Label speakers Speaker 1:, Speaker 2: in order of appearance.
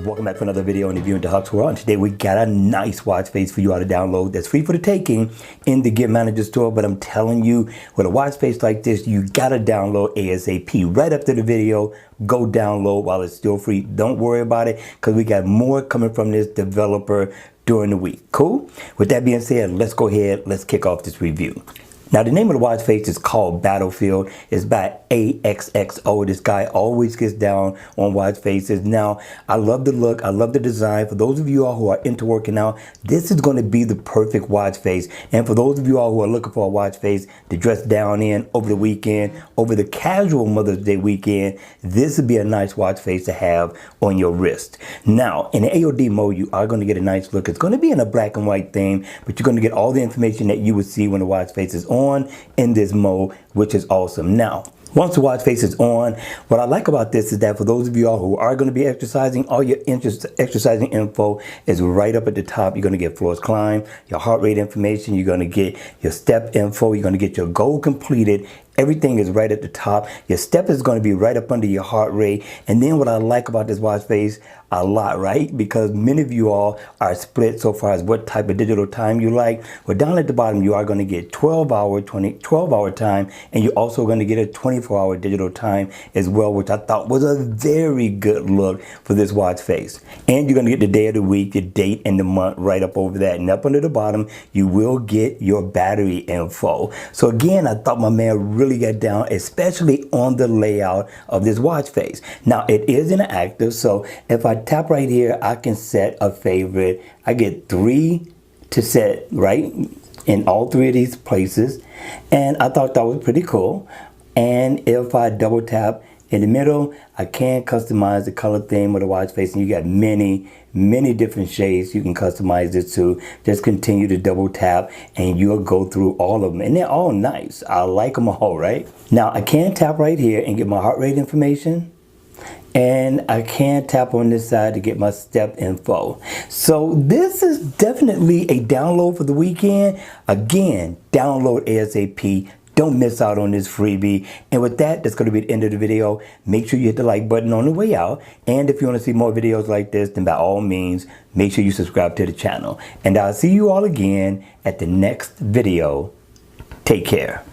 Speaker 1: Welcome back for another video in the View into Huck's World. And today we got a nice watch face for you all to download that's free for the taking in the Gear Manager store. But I'm telling you, with a watch face like this, you gotta download ASAP. Right after the video, go download while it's still free. Don't worry about it, because we got more coming from this developer during the week. Cool? With that being said, let's go ahead, let's kick off this review. Now, the name of the watch face is called Battlefield. It's by AXXO. This guy always gets down on watch faces. Now, I love the look. I love the design. For those of you all who are into working out, this is going to be the perfect watch face. And for those of you all who are looking for a watch face to dress down in over the weekend, over the casual Mother's Day weekend, this would be a nice watch face to have on your wrist. Now, in the AOD mode, you are going to get a nice look. It's going to be in a black and white theme, but you're going to get all the information that you would see when the watch face is on in this mode, which is awesome. Now, once the watch face is on, what I like about this is that for those of you all who are going to be exercising, all your exercising info is right up at the top. You're going to get floors climb, your heart rate information, you're going to get your step info, you're going to get your goal completed. Everything is right at the top. Your step is going to be right up under your heart rate. And then what I like about this watch face a lot, right? Because many of you all are split so far as what type of digital time you like. Well, down at the bottom, you are going to get 12-hour time, and you're also going to get a 24-hour digital time as well, which I thought was a very good look for this watch face. And you're going to get the day of the week, the date, and the month right up over that. And up under the bottom, you will get your battery info. So again, I thought my man really got down, especially on the layout of this watch face. Now, it is interactive, so if I tap right here, I can set a favorite. I get 3 to set, right, in all 3 of these places, and I thought that was pretty cool. And if I double tap in the middle, I can customize the color theme of the watch face, and you got many different shades you can customize this to. Just continue to double tap and you'll go through all of them, and they're all nice. I like them all, right? Now, I can tap right here and get my heart rate information, and I can tap on this side to get my step info. So this is definitely a download for the weekend. Again, download ASAP. Don't miss out on this freebie. And with that, that's going to be the end of the video. Make sure you hit the like button on the way out. And if you want to see more videos like this, then by all means, make sure you subscribe to the channel. And I'll see you all again at the next video. Take care.